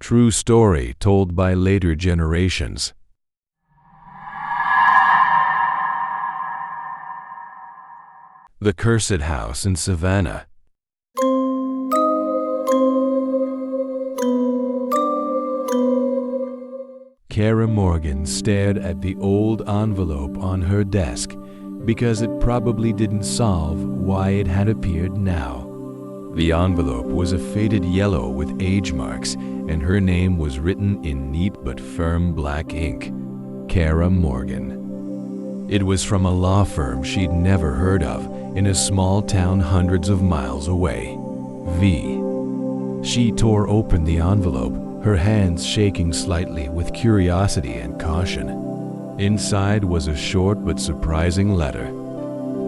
true story told by later generations. The Cursed House in Savannah. Kara Morgan stared at the old envelope on her desk because it probably didn't solve why it had appeared now. The envelope was a faded yellow with age marks, and her name was written in neat but firm black ink, Kara Morgan. It was from a law firm she'd never heard of in a small town hundreds of miles away, V. She tore open the envelope, her hands shaking slightly with curiosity and caution. Inside was a short but surprising letter.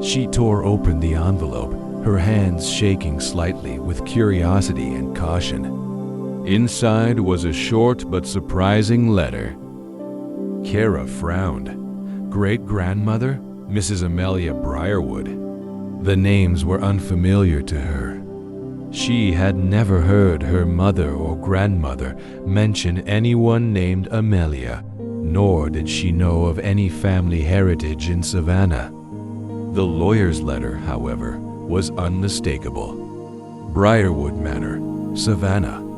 She tore open the envelope, her hands shaking slightly with curiosity and caution. Inside was a short but surprising letter. Kara frowned. Great-grandmother? Mrs. Amelia Briarwood. The names were unfamiliar to her. She had never heard her mother or grandmother mention anyone named Amelia, nor did she know of any family heritage in Savannah. The lawyer's letter, however, was unmistakable. Briarwood Manor, Savannah.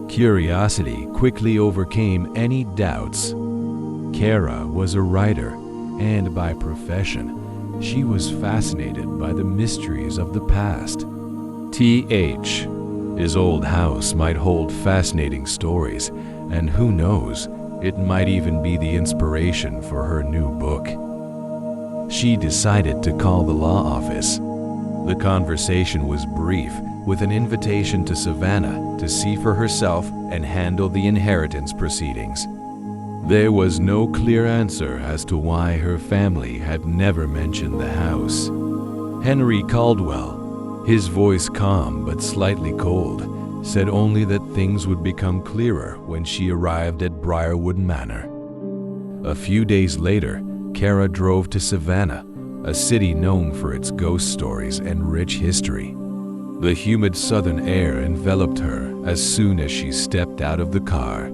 Curiosity quickly overcame any doubts. Kara was a writer, and by profession, she was fascinated by the mysteries of the past. His old house might hold fascinating stories, and who knows, it might even be the inspiration for her new book. She decided to call the law office. The conversation was brief, with an invitation to Savannah to see for herself and handle the inheritance proceedings. There was no clear answer as to why her family had never mentioned the house. Henry Caldwell, his voice calm but slightly cold, said only that things would become clearer when she arrived at Briarwood Manor. A few days later, Kara drove to Savannah, a city known for its ghost stories and rich history. The humid southern air enveloped her as soon as she stepped out of the car.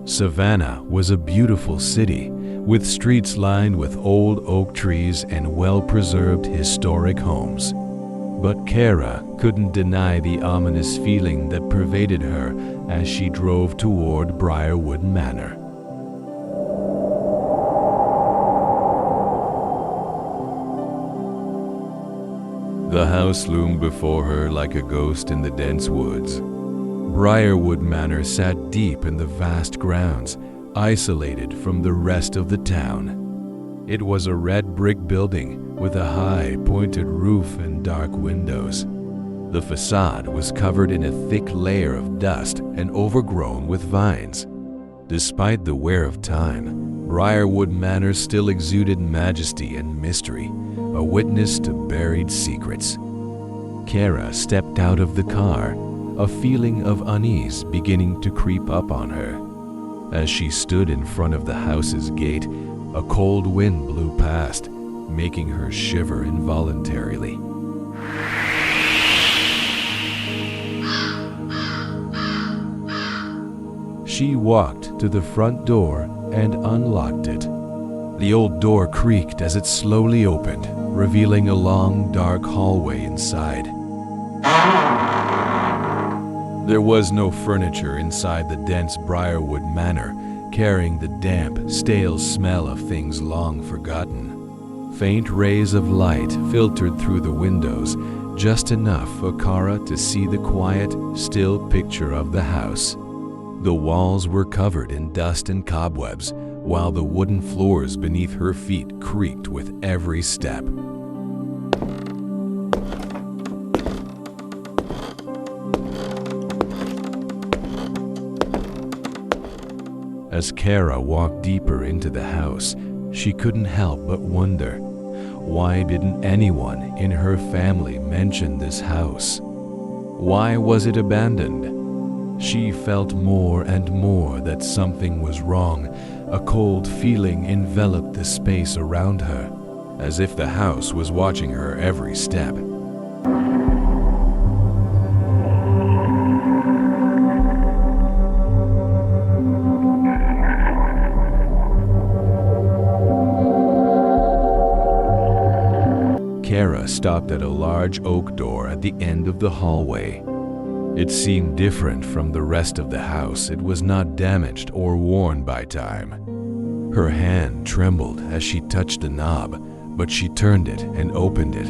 Savannah was a beautiful city, with streets lined with old oak trees and well-preserved historic homes. But Kara couldn't deny the ominous feeling that pervaded her as she drove toward Briarwood Manor. The house loomed before her like a ghost in the dense woods. Briarwood Manor sat deep in the vast grounds, isolated from the rest of the town. It was a red brick building with a high, pointed roof and dark windows. The facade was covered in a thick layer of dust and overgrown with vines. Despite the wear of time, Briarwood Manor still exuded majesty and mystery, a witness to buried secrets. Kara stepped out of the car, a feeling of unease beginning to creep up on her. As she stood in front of the house's gate, a cold wind blew past, making her shiver involuntarily. She walked to the front door and unlocked it. The old door creaked as it slowly opened, revealing a long, dark hallway inside. There was no furniture inside the dense Briarwood Manor, carrying the damp, stale smell of things long forgotten. Faint rays of light filtered through the windows, just enough for Kara to see the quiet, still picture of the house. The walls were covered in dust and cobwebs, while the wooden floors beneath her feet creaked with every step. As Kara walked deeper into the house, she couldn't help but wonder, why didn't anyone in her family mention this house? Why was it abandoned? She felt more and more that something was wrong. A cold feeling enveloped the space around her, as if the house was watching her every step. stopped at a large oak door at the end of the hallway. It seemed different from the rest of the house. It was not damaged or worn by time. Her hand trembled as she touched the knob, but she turned it and opened it.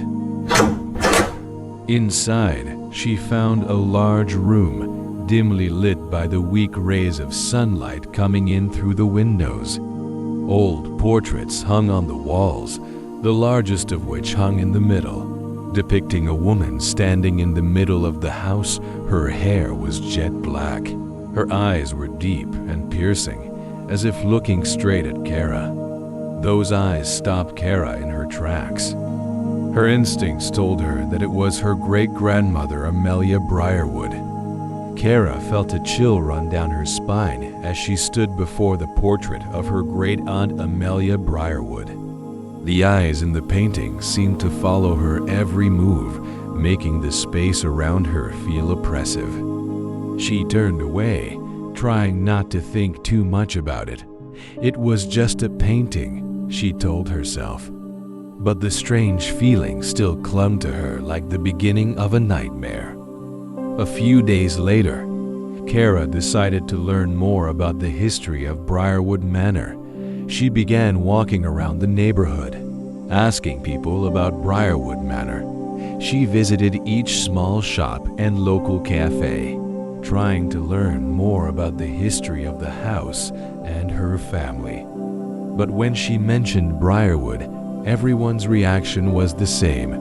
Inside, she found a large room, dimly lit by the weak rays of sunlight coming in through the windows. Old portraits hung on the walls, the largest of which hung in the middle, depicting a woman standing in the middle of the house. Her hair was jet black. Her eyes were deep and piercing, as if looking straight at Kara. Those eyes stopped Kara in her tracks. Her instincts told her that it was her great-grandmother Amelia Briarwood. Kara felt a chill run down her spine as she stood before the portrait of her great-aunt Amelia Briarwood. The eyes in the painting seemed to follow her every move, making the space around her feel oppressive. She turned away, trying not to think too much about it. It was just a painting, she told herself. But the strange feeling still clung to her like the beginning of a nightmare. A few days later, Kara decided to learn more about the history of Briarwood Manor. She began walking around the neighborhood, asking people about Briarwood Manor. She visited each small shop and local cafe, trying to learn more about the history of the house and her family. But when she mentioned Briarwood, everyone's reaction was the same: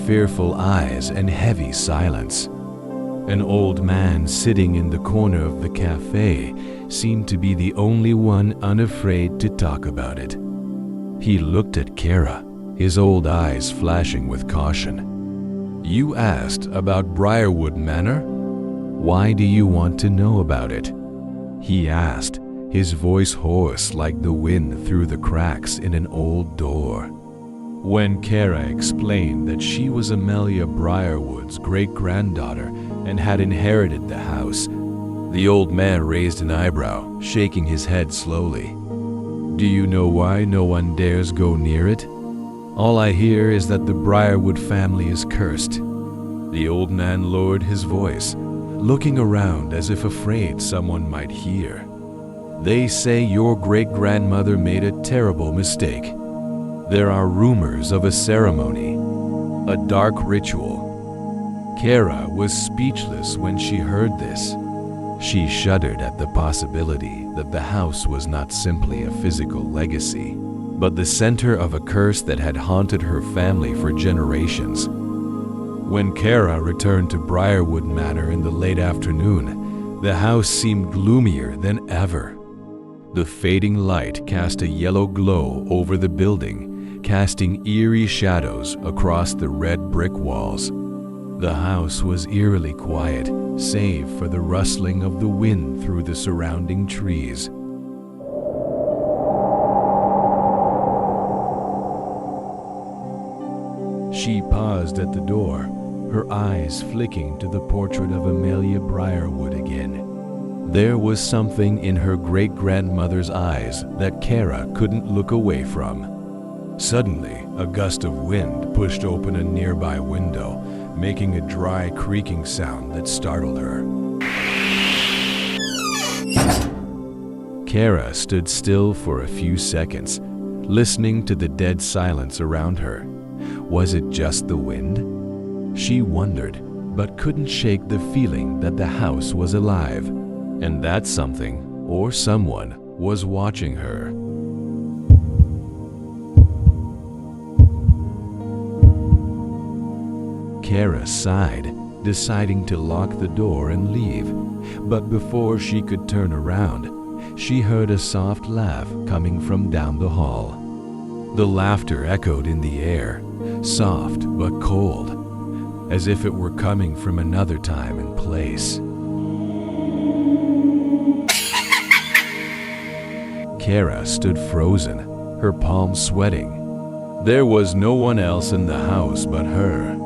fearful eyes and heavy silence. An old man sitting in the corner of the cafe seemed to be the only one unafraid to talk about it. He looked at Kara, his old eyes flashing with caution. "You asked about Briarwood Manor? Why do you want to know about it?" he asked, his voice hoarse like the wind through the cracks in an old door. When Kara explained that she was Amelia Briarwood's great-granddaughter and had inherited the house, the old man raised an eyebrow, shaking his head slowly. "Do you know why no one dares go near it? All I hear is that the Briarwood family is cursed." The old man lowered his voice, looking around as if afraid someone might hear. "They say your great-grandmother made a terrible mistake. There are rumors of a ceremony, a dark ritual." Kara was speechless when she heard this. She shuddered at the possibility that the house was not simply a physical legacy, but the center of a curse that had haunted her family for generations. When Kara returned to Briarwood Manor in the late afternoon, the house seemed gloomier than ever. The fading light cast a yellow glow over the building, casting eerie shadows across the red brick walls. The house was eerily quiet, save for the rustling of the wind through the surrounding trees. She paused at the door, her eyes flicking to the portrait of Amelia Briarwood again. There was something in her great-grandmother's eyes that Kara couldn't look away from. Suddenly, a gust of wind pushed open a nearby window, making a dry creaking sound that startled her. Kara stood still for a few seconds, listening to the dead silence around her. Was it just the wind? She wondered, but couldn't shake the feeling that the house was alive, and that something or someone was watching her. Kara sighed, deciding to lock the door and leave. But before she could turn around, she heard a soft laugh coming from down the hall. The laughter echoed in the air, soft but cold, as if it were coming from another time and place. Kara stood frozen, her palms sweating. There was no one else in the house but her.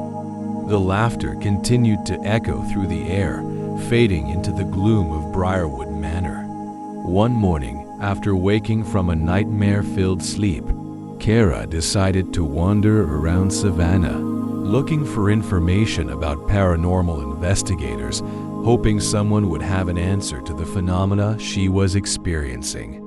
The laughter continued to echo through the air, fading into the gloom of Briarwood Manor. One morning, after waking from a nightmare-filled sleep, Kara decided to wander around Savannah. looking for information about paranormal investigators, hoping someone would have an answer to the phenomena she was experiencing.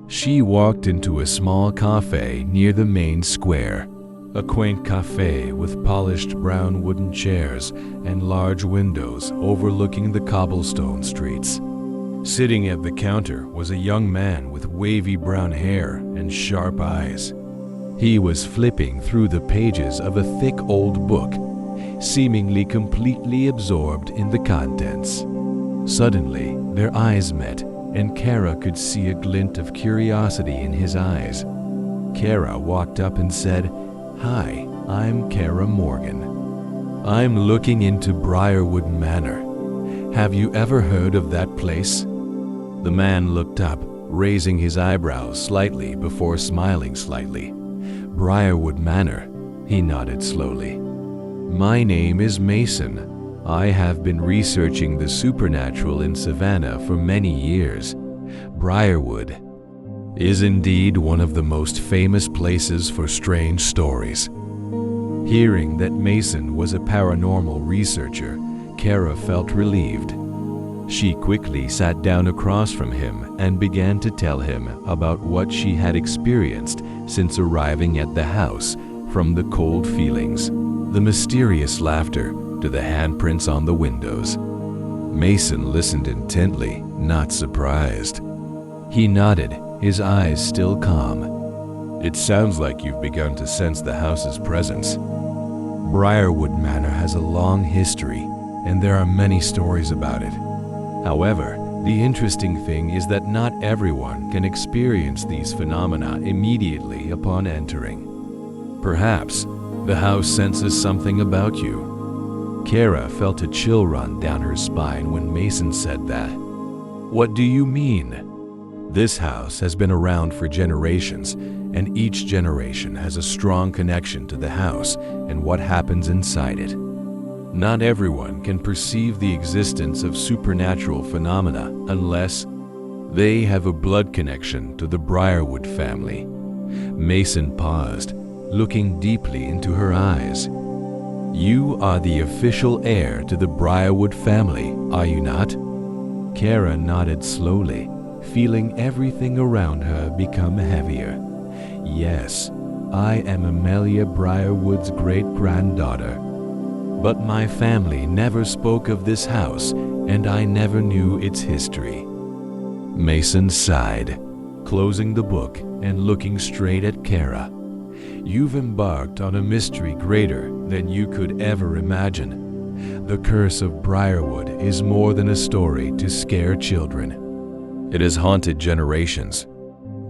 She walked into a small cafe near the main square, a quaint cafe with polished brown wooden chairs and large windows overlooking the cobblestone streets. Sitting at the counter was a young man with wavy brown hair and sharp eyes. He was flipping through the pages of a thick old book, seemingly completely absorbed in the contents. Suddenly, their eyes met, and Kara could see a glint of curiosity in his eyes. Kara walked up and said, "Hi, I'm Kara Morgan. I'm looking into Briarwood Manor. Have you ever heard of that place?" The man looked up, raising his eyebrows slightly before smiling slightly. "Briarwood Manor," he nodded slowly. "My name is Mason. I have been researching the supernatural in Savannah for many years. Briarwood is indeed one of the most famous places for strange stories." Hearing that Mason was a paranormal researcher, Kara felt relieved. She quickly sat down across from him and began to tell him about what she had experienced since arriving at the house, from the cold feelings, the mysterious laughter, to the handprints on the windows. Mason listened intently, not surprised. He nodded, his eyes still calm. "It sounds like you've begun to sense the house's presence. Briarwood Manor has a long history, and there are many stories about it. However, the interesting thing is that not everyone can experience these phenomena immediately upon entering. Perhaps the house senses something about you." Kara felt a chill run down her spine when Mason said that. "What do you mean?" "This house has been around for generations, and each generation has a strong connection to the house and what happens inside it. Not everyone can perceive the existence of supernatural phenomena unless they have a blood connection to the Briarwood family." Mason paused, looking deeply into her eyes. "You are the official heir to the Briarwood family, are you not?" Kara nodded slowly, feeling everything around her become heavier. "Yes, I am Amelia Briarwood's great-granddaughter. But my family never spoke of this house, and I never knew its history." Mason sighed, closing the book and looking straight at Kara. "You've embarked on a mystery greater than you could ever imagine. The curse of Briarwood is more than a story to scare children. It has haunted generations.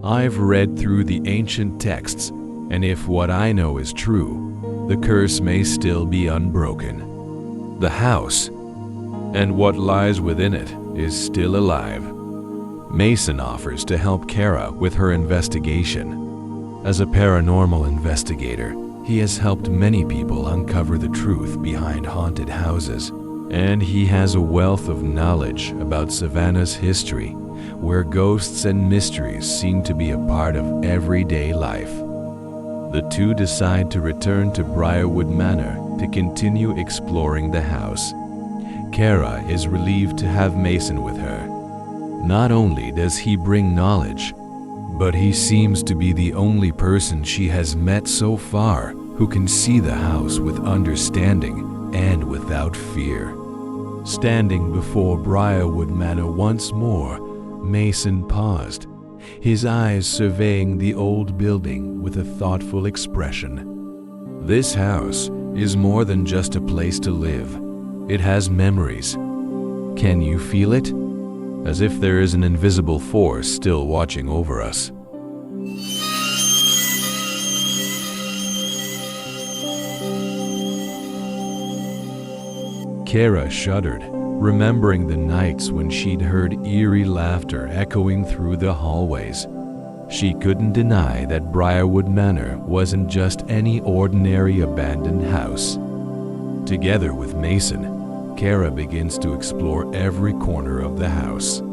I've read through the ancient texts, and if what I know is true, the curse may still be unbroken. The house, and what lies within it, is still alive." Mason offers to help Kara with her investigation. As a paranormal investigator, he has helped many people uncover the truth behind haunted houses, and he has a wealth of knowledge about Savannah's history, where ghosts and mysteries seem to be a part of everyday life. The two decide to return to Briarwood Manor to continue exploring the house. Kara is relieved to have Mason with her. Not only does he bring knowledge, but he seems to be the only person she has met so far who can see the house with understanding and without fear. Standing before Briarwood Manor once more, Mason paused, his eyes surveying the old building with a thoughtful expression. "This house is more than just a place to live. It has memories. Can you feel it? As if there is an invisible force still watching over us." Kara shuddered, remembering the nights when she'd heard eerie laughter echoing through the hallways. She couldn't deny that Briarwood Manor wasn't just any ordinary abandoned house. Together with Mason, Kara begins to explore every corner of the house.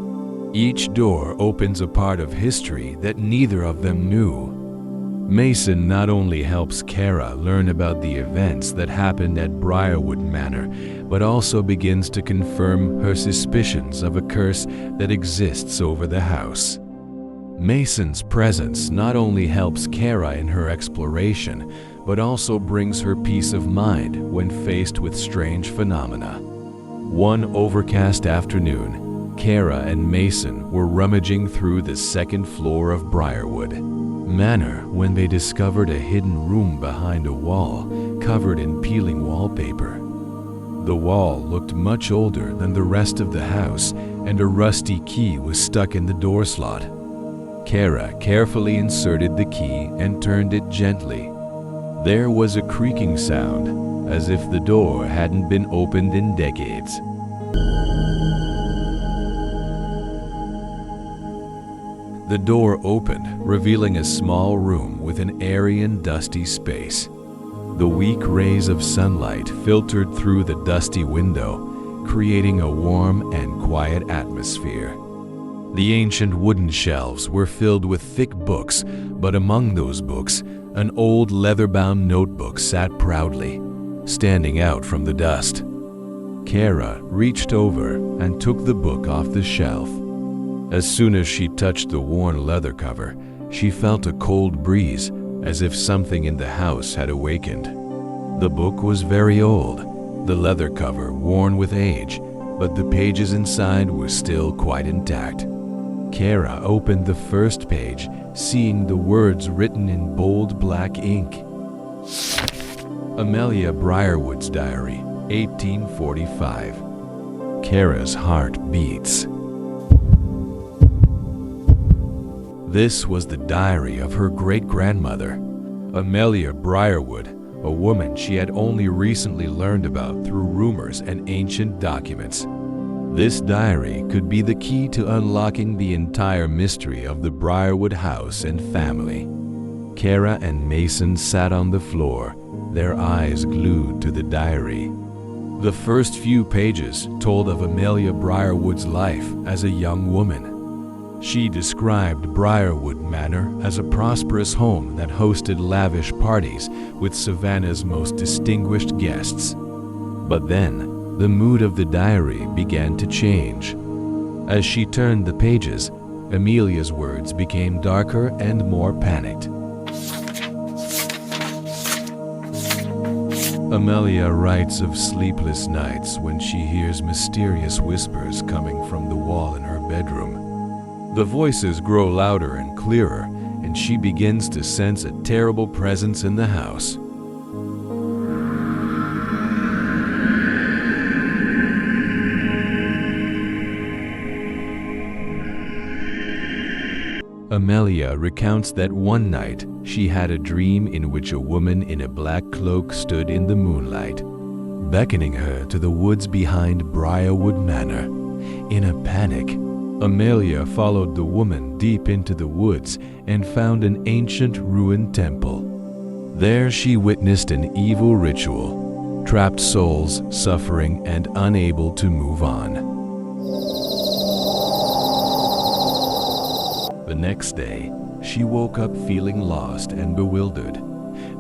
Each door opens a part of history that neither of them knew. Mason not only helps Kara learn about the events that happened at Briarwood Manor, but also begins to confirm her suspicions of a curse that exists over the house. Mason's presence not only helps Kara in her exploration, but also brings her peace of mind when faced with strange phenomena. One overcast afternoon, Kara and Mason were rummaging through the second floor of Briarwood Manor when they discovered a hidden room behind a wall covered in peeling wallpaper. The wall looked much older than the rest of the house, and a rusty key was stuck in the door slot. Kara carefully inserted the key and turned it gently. There was a creaking sound, as if the door hadn't been opened in decades. The door opened, revealing a small room with an airy and dusty space. The weak rays of sunlight filtered through the dusty window, creating a warm and quiet atmosphere. The ancient wooden shelves were filled with thick books, but among those books, an old leather-bound notebook sat proudly, standing out from the dust. Kara reached over and took the book off the shelf. As soon as she touched the worn leather cover, she felt a cold breeze, as if something in the house had awakened. The book was very old, the leather cover worn with age, but the pages inside were still quite intact. Kara opened the first page, seeing the words written in bold black ink. Amelia Briarwood's Diary, 1845. Kara's heart beats. This was the diary of her great-grandmother, Amelia Briarwood, a woman she had only recently learned about through rumors and ancient documents. This diary could be the key to unlocking the entire mystery of the Briarwood house and family. Kara and Mason sat on the floor, their eyes glued to the diary. The first few pages told of Amelia Briarwood's life as a young woman. She described Briarwood Manor as a prosperous home that hosted lavish parties with Savannah's most distinguished guests. But then, the mood of the diary began to change. As she turned the pages, Amelia's words became darker and more panicked. Amelia writes of sleepless nights when she hears mysterious whispers coming from the wall in her bedroom. The voices grow louder and clearer, and she begins to sense a terrible presence in the house. Amelia recounts that one night she had a dream in which a woman in a black cloak stood in the moonlight, beckoning her to the woods behind Briarwood Manor. In a panic, Amelia followed the woman deep into the woods and found an ancient ruined temple. There she witnessed an evil ritual, trapped souls suffering and unable to move on. The next day, she woke up feeling lost and bewildered,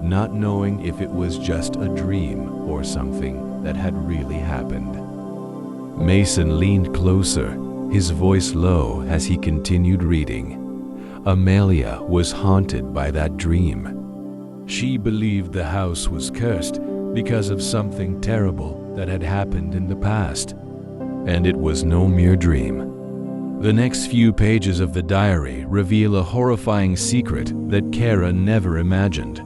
not knowing if it was just a dream or something that had really happened. Mason leaned closer, his voice low as he continued reading. Amelia was haunted by that dream. She believed the house was cursed because of something terrible that had happened in the past, and it was no mere dream. The next few pages of the diary reveal a horrifying secret that Kara never imagined.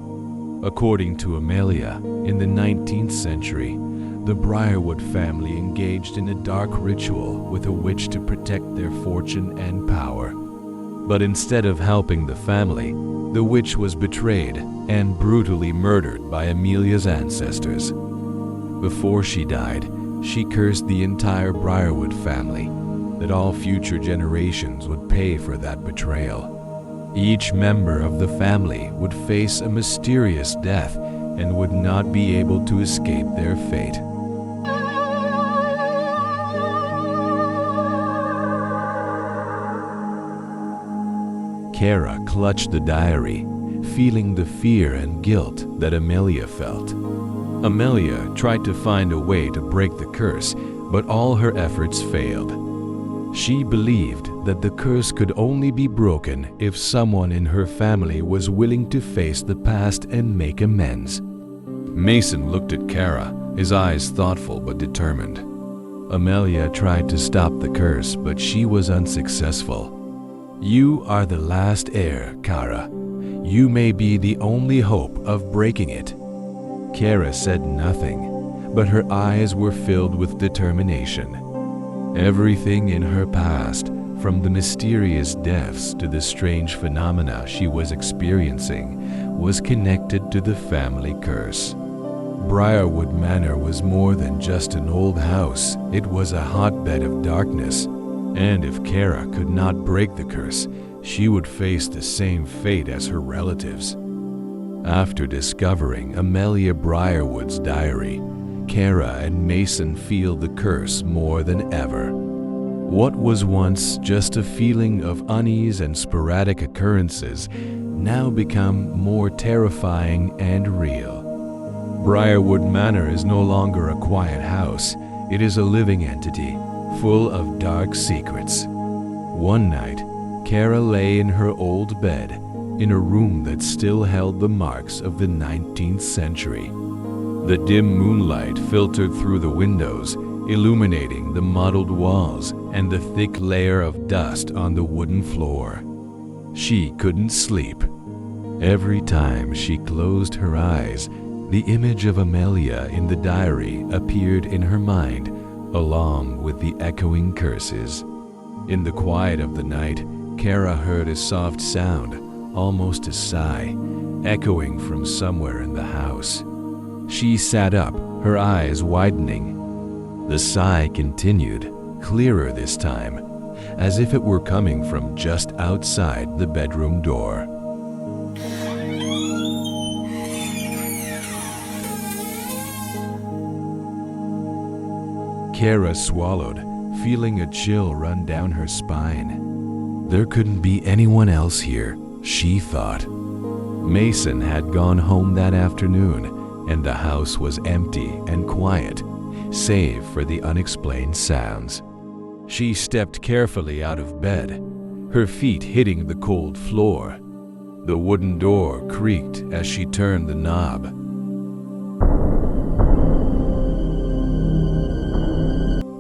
According to Amelia, in the 19th century, the Briarwood family engaged in a dark ritual with a witch to protect their fortune and power. But instead of helping the family, the witch was betrayed and brutally murdered by Amelia's ancestors. Before she died, she cursed the entire Briarwood family, that all future generations would pay for that betrayal. Each member of the family would face a mysterious death and would not be able to escape their fate. Kara clutched the diary, feeling the fear and guilt that Amelia felt. Amelia tried to find a way to break the curse, but all her efforts failed. She believed that the curse could only be broken if someone in her family was willing to face the past and make amends. Mason looked at Kara, his eyes thoughtful but determined. Amelia tried to stop the curse, but she was unsuccessful. "You are the last heir, Kara. You may be the only hope of breaking it." Kara said nothing, but her eyes were filled with determination. Everything in her past, from the mysterious deaths to the strange phenomena she was experiencing, was connected to the family curse. Briarwood Manor was more than just an old house. It was a hotbed of darkness, and if Kara could not break the curse, she would face the same fate as her relatives. After discovering Amelia Briarwood's diary, Kara and Mason feel the curse more than ever. What was once just a feeling of unease and sporadic occurrences now become more terrifying and real. Briarwood Manor is no longer a quiet house. It is a living entity, full of dark secrets. One night, Kara lay in her old bed, in a room that still held the marks of the 19th century. The dim moonlight filtered through the windows, illuminating the mottled walls and the thick layer of dust on the wooden floor. She couldn't sleep. Every time she closed her eyes, the image of Amelia in the diary appeared in her mind, along with the echoing curses. In the quiet of the night, Kara heard a soft sound, almost a sigh, echoing from somewhere in the house. She sat up, her eyes widening. The sigh continued, clearer this time, as if it were coming from just outside the bedroom door. Kara swallowed, feeling a chill run down her spine. There couldn't be anyone else here, she thought. Mason had gone home that afternoon, and the house was empty and quiet, save for the unexplained sounds. She stepped carefully out of bed, her feet hitting the cold floor. The wooden door creaked as she turned the knob.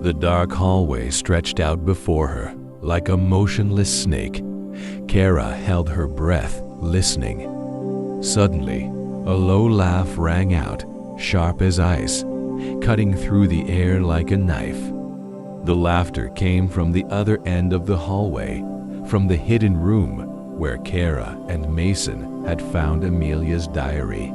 The dark hallway stretched out before her, like a motionless snake. Kara held her breath, listening. Suddenly, a low laugh rang out, sharp as ice, cutting through the air like a knife. The laughter came from the other end of the hallway, from the hidden room where Kara and Mason had found Amelia's diary.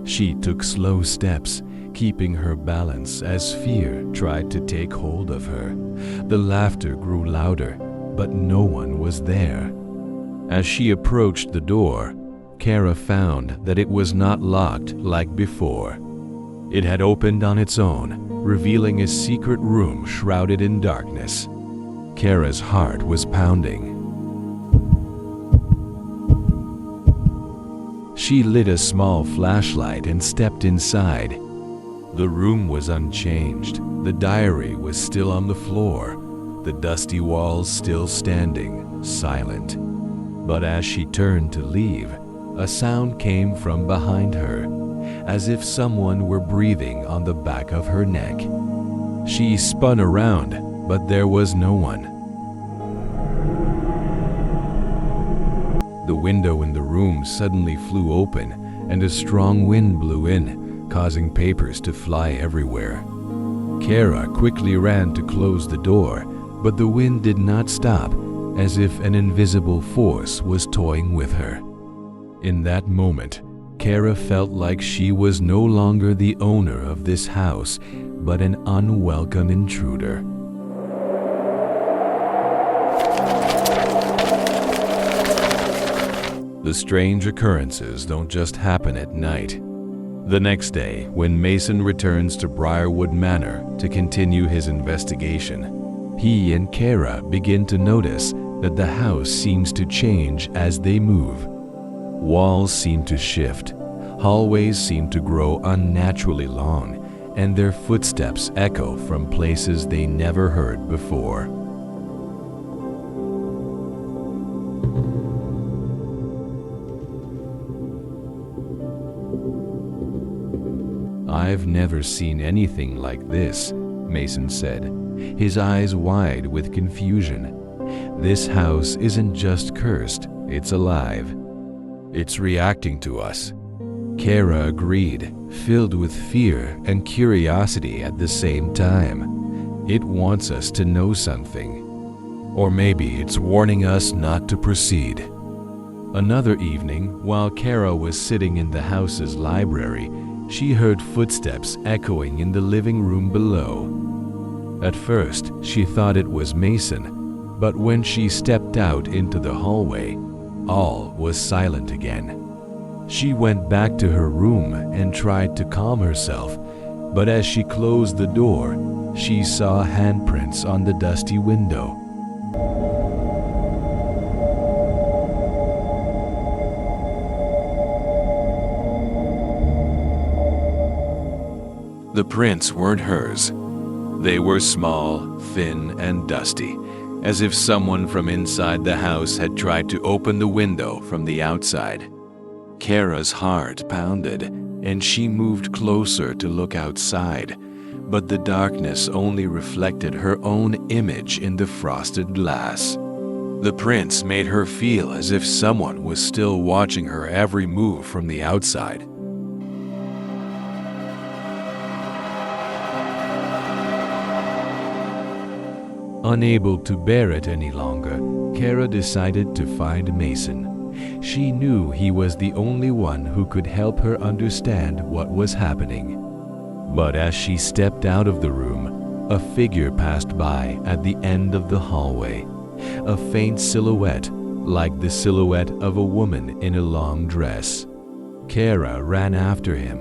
She took slow steps, keeping her balance as fear tried to take hold of her. The laughter grew louder, but no one was there. As she approached the door, Kara found that it was not locked like before. It had opened on its own, revealing a secret room shrouded in darkness. Kara's heart was pounding. She lit a small flashlight and stepped inside. The room was unchanged. The diary was still on the floor, the dusty walls still standing, silent. But as she turned to leave, a sound came from behind her, as if someone were breathing on the back of her neck. She spun around, but there was no one. The window in the room suddenly flew open, and a strong wind blew in, causing papers to fly everywhere. Kara quickly ran to close the door, but the wind did not stop, as if an invisible force was toying with her. In that moment, Kara felt like she was no longer the owner of this house, but an unwelcome intruder. The strange occurrences don't just happen at night. The next day, when Mason returns to Briarwood Manor to continue his investigation, he and Kara begin to notice that the house seems to change as they move. Walls seem to shift, hallways seem to grow unnaturally long, and their footsteps echo from places they never heard before. "I've never seen anything like this," Mason said, his eyes wide with confusion. "This house isn't just cursed, it's alive. It's reacting to us." Kara agreed, filled with fear and curiosity at the same time. "It wants us to know something. Or maybe it's warning us not to proceed." Another evening, while Kara was sitting in the house's library, she heard footsteps echoing in the living room below. At first, she thought it was Mason, but when she stepped out into the hallway, all was silent again. She went back to her room and tried to calm herself, but as she closed the door, she saw handprints on the dusty window. The prints weren't hers. They were small, thin, and dusty, as if someone from inside the house had tried to open the window from the outside. Kara's heart pounded, and she moved closer to look outside, but the darkness only reflected her own image in the frosted glass. The prints made her feel as if someone was still watching her every move from the outside. Unable to bear it any longer, Kara decided to find Mason. She knew he was the only one who could help her understand what was happening. But as she stepped out of the room, a figure passed by at the end of the hallway, a faint silhouette like the silhouette of a woman in a long dress. Kara ran after him,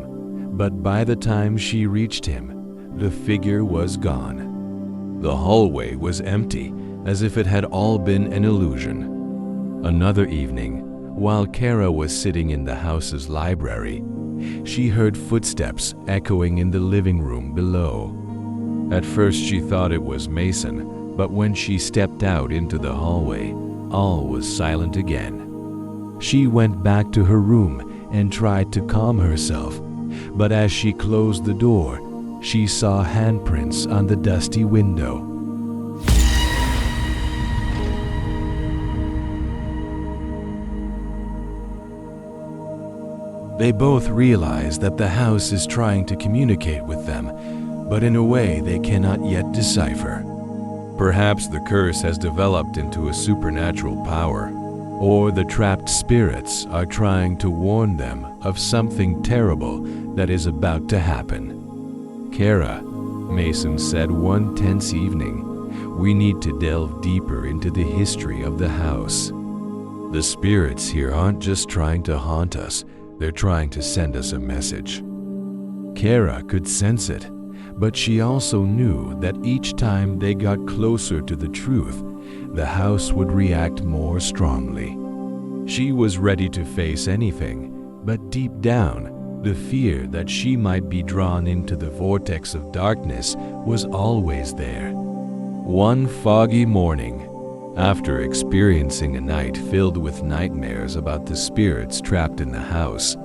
but by the time she reached him, the figure was gone. The hallway was empty, as if it had all been an illusion. Another evening, while Kara was sitting in the house's library, she heard footsteps echoing in the living room below. At first she thought it was Mason, but when she stepped out into the hallway, all was silent again. She went back to her room and tried to calm herself, but as she closed the door, she saw handprints on the dusty window. They both realize that the house is trying to communicate with them, but in a way they cannot yet decipher. Perhaps the curse has developed into a supernatural power, or the trapped spirits are trying to warn them of something terrible that is about to happen. "Kara," Mason said one tense evening, "we need to delve deeper into the history of the house. The spirits here aren't just trying to haunt us, they're trying to send us a message." Kara could sense it, but she also knew that each time they got closer to the truth, the house would react more strongly. She was ready to face anything, but deep down, the fear that she might be drawn into the vortex of darkness was always there. One foggy morning, after experiencing a night filled with nightmares about the spirits trapped in the house,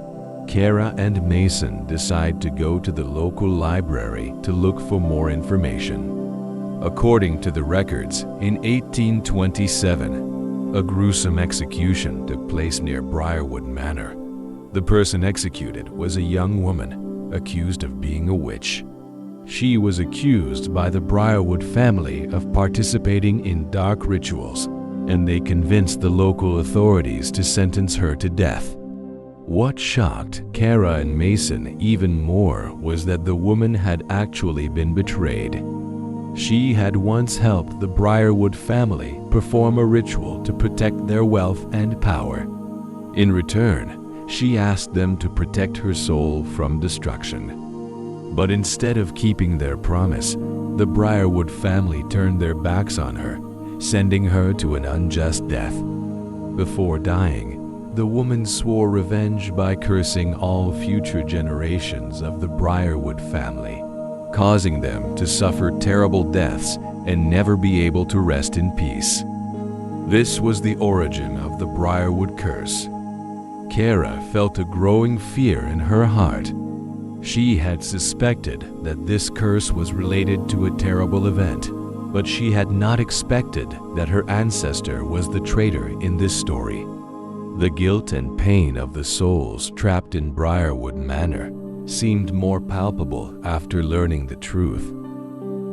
Kara and Mason decide to go to the local library to look for more information. According to the records, in 1827, a gruesome execution took place near Briarwood Manor. The person executed was a young woman accused of being a witch. She was accused by the Briarwood family of participating in dark rituals, and they convinced the local authorities to sentence her to death. What shocked Kara and Mason even more was that the woman had actually been betrayed. She had once helped the Briarwood family perform a ritual to protect their wealth and power. In return, she asked them to protect her soul from destruction. But instead of keeping their promise, the Briarwood family turned their backs on her, sending her to an unjust death. Before dying, the woman swore revenge by cursing all future generations of the Briarwood family, causing them to suffer terrible deaths and never be able to rest in peace. This was the origin of the Briarwood curse. Kara felt a growing fear in her heart. She had suspected that this curse was related to a terrible event, but she had not expected that her ancestor was the traitor in this story. The guilt and pain of the souls trapped in Briarwood Manor seemed more palpable after learning the truth.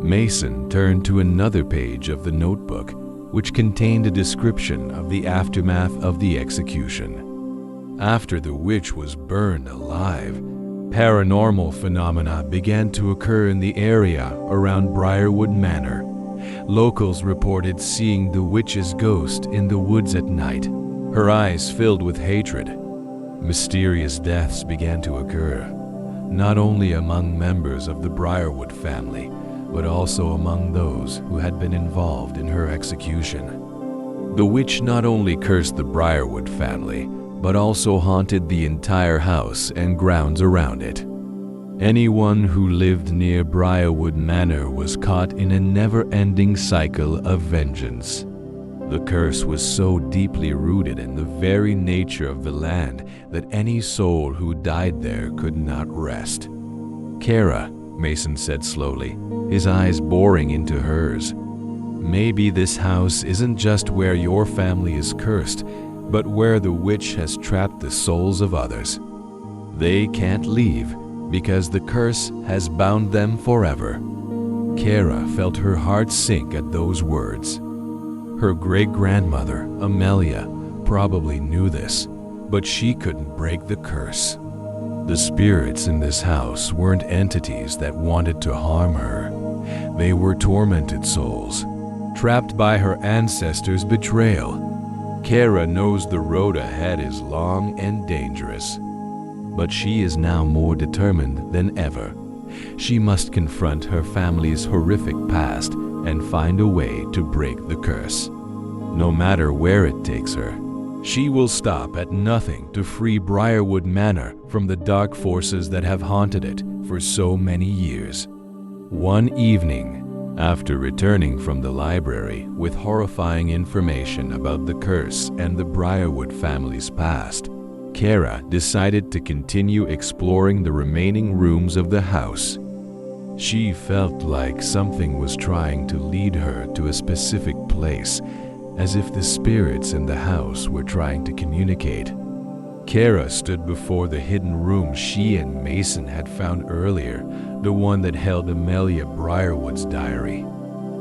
Mason turned to another page of the notebook, which contained a description of the aftermath of the execution. After the witch was burned alive, paranormal phenomena began to occur in the area around Briarwood Manor. Locals reported seeing the witch's ghost in the woods at night, her eyes filled with hatred. Mysterious deaths began to occur, not only among members of the Briarwood family, but also among those who had been involved in her execution. The witch not only cursed the Briarwood family, but also haunted the entire house and grounds around it. Anyone who lived near Briarwood Manor was caught in a never-ending cycle of vengeance. The curse was so deeply rooted in the very nature of the land that any soul who died there could not rest. "Kara," Mason said slowly, his eyes boring into hers, "maybe this house isn't just where your family is cursed, but where the witch has trapped the souls of others. They can't leave because the curse has bound them forever." Kara felt her heart sink at those words. Her great-grandmother, Amelia, probably knew this, but she couldn't break the curse. The spirits in this house weren't entities that wanted to harm her. They were tormented souls, trapped by her ancestors' betrayal. Kara knows the road ahead is long and dangerous, but she is now more determined than ever. She must confront her family's horrific past and find a way to break the curse. No matter where it takes her, she will stop at nothing to free Briarwood Manor from the dark forces that have haunted it for so many years. One evening, after returning from the library with horrifying information about the curse and the Briarwood family's past, Kara decided to continue exploring the remaining rooms of the house. She felt like something was trying to lead her to a specific place, as if the spirits in the house were trying to communicate. Kara stood before the hidden room she and Mason had found earlier, the one that held Amelia Briarwood's diary.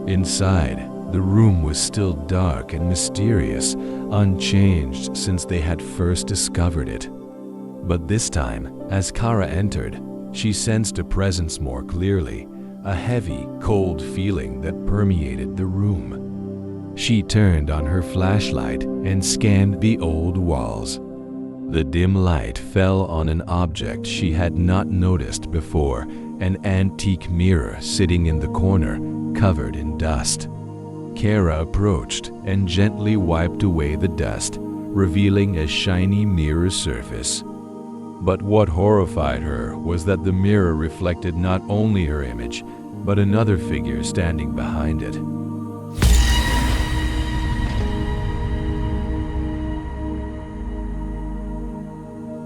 Inside, the room was still dark and mysterious, unchanged since they had first discovered it. But this time, as Kara entered, she sensed a presence more clearly, a heavy, cold feeling that permeated the room. She turned on her flashlight and scanned the old walls. The dim light fell on an object she had not noticed before, an antique mirror sitting in the corner, covered in dust. Kara approached and gently wiped away the dust, revealing a shiny mirror surface. But what horrified her was that the mirror reflected not only her image, but another figure standing behind it.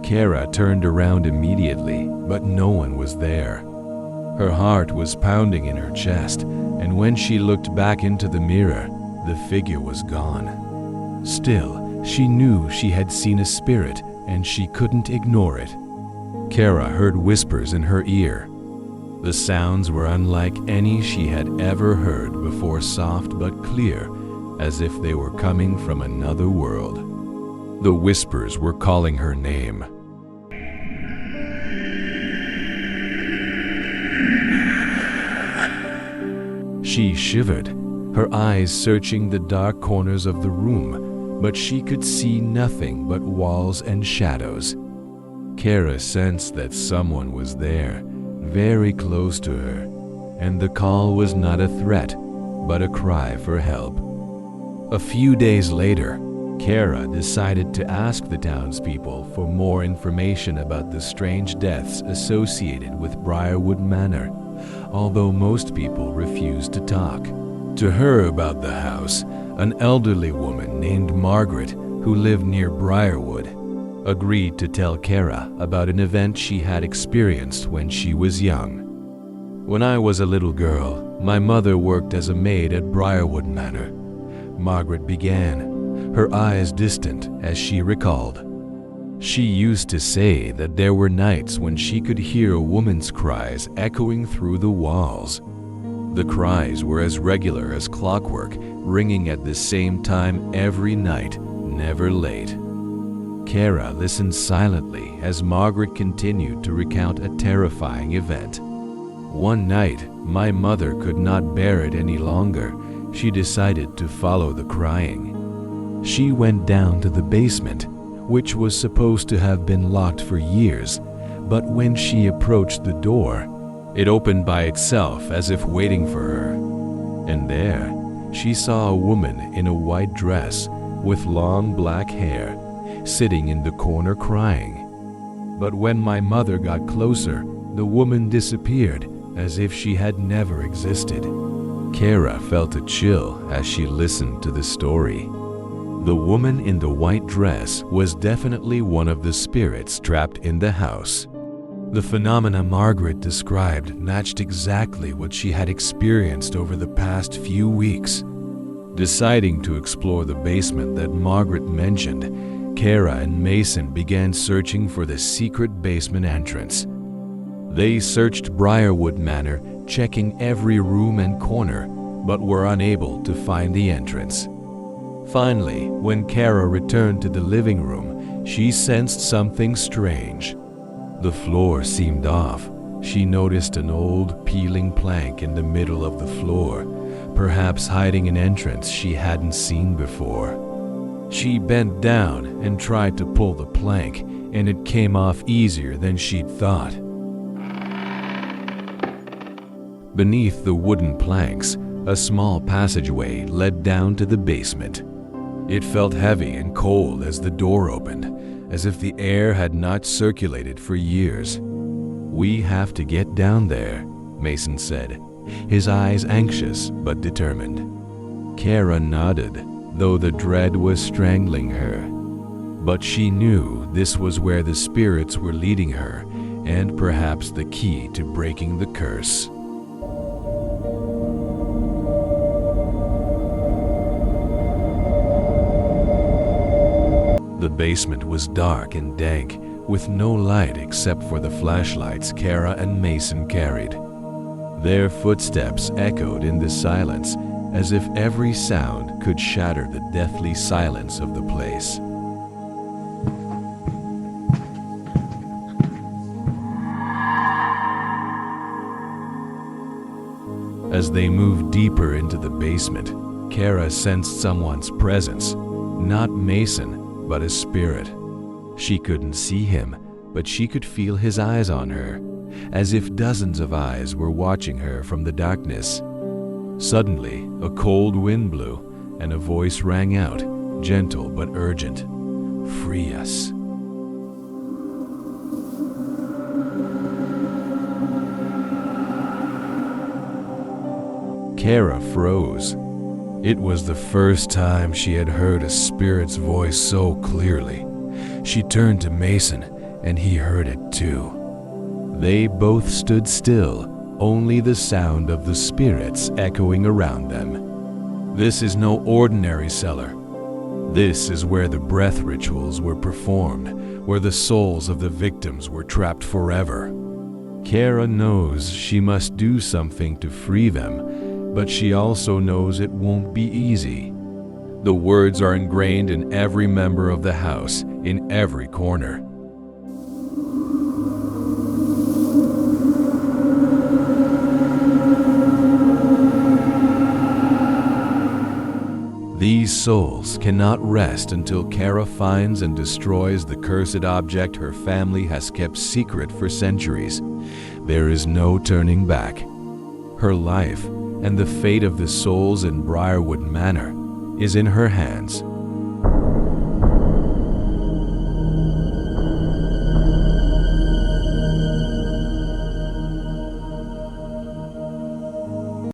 Kara turned around immediately, but no one was there. Her heart was pounding in her chest, and when she looked back into the mirror, the figure was gone. Still, she knew she had seen a spirit, and she couldn't ignore it. Kara heard whispers in her ear. The sounds were unlike any she had ever heard before, soft but clear, as if they were coming from another world. The whispers were calling her name. She shivered, her eyes searching the dark corners of the room, but she could see nothing but walls and shadows. Kara sensed that someone was there, very close to her, and the call was not a threat, but a cry for help. A few days later, Kara decided to ask the townspeople for more information about the strange deaths associated with Briarwood Manor, although most people refused to talk. To her about the house, an elderly woman named Margaret, who lived near Briarwood, agreed to tell Kara about an event she had experienced when she was young. "When I was a little girl, my mother worked as a maid at Briarwood Manor," Margaret began, her eyes distant as she recalled. "She used to say that there were nights when she could hear a woman's cries echoing through the walls. The cries were as regular as clockwork, ringing at the same time every night, never late." Kara listened silently as Margaret continued to recount a terrifying event. "One night, my mother could not bear it any longer. She decided to follow the crying. She went down to the basement, which was supposed to have been locked for years, but when she approached the door, it opened by itself as if waiting for her. And there, she saw a woman in a white dress with long black hair, sitting in the corner crying. But when my mother got closer, the woman disappeared as if she had never existed." Kara felt a chill as she listened to the story. The woman in the white dress was definitely one of the spirits trapped in the house. The phenomena Margaret described matched exactly what she had experienced over the past few weeks. Deciding to explore the basement that Margaret mentioned, Kara and Mason began searching for the secret basement entrance. They searched Briarwood Manor, checking every room and corner, but were unable to find the entrance. Finally, when Kara returned to the living room, she sensed something strange. The floor seemed off. She noticed an old, peeling plank in the middle of the floor, perhaps hiding an entrance she hadn't seen before. She bent down and tried to pull the plank, and it came off easier than she'd thought. Beneath the wooden planks, a small passageway led down to the basement. It felt heavy and cold as the door opened, as if the air had not circulated for years. "We have to get down there," Mason said, his eyes anxious but determined. Kara nodded, though the dread was strangling her. But she knew this was where the spirits were leading her, and perhaps the key to breaking the curse. The basement was dark and dank, with no light except for the flashlights Kara and Mason carried. Their footsteps echoed in the silence, as if every sound could shatter the deathly silence of the place. As they moved deeper into the basement, Kara sensed someone's presence, not Mason, but a spirit. She couldn't see him, but she could feel his eyes on her, as if dozens of eyes were watching her from the darkness. Suddenly, a cold wind blew, and a voice rang out, gentle but urgent. "Free us." Kara froze. It was the first time she had heard a spirit's voice so clearly. She turned to Mason, and he heard it too. They both stood still, only the sound of the spirits echoing around them. This is no ordinary cellar. This is where the breath rituals were performed, where the souls of the victims were trapped forever. Kara knows she must do something to free them, but she also knows it won't be easy. The words are ingrained in every member of the house, in every corner. These souls cannot rest until Kara finds and destroys the cursed object her family has kept secret for centuries. There is no turning back. Her life and the fate of the souls in Briarwood Manor is in her hands.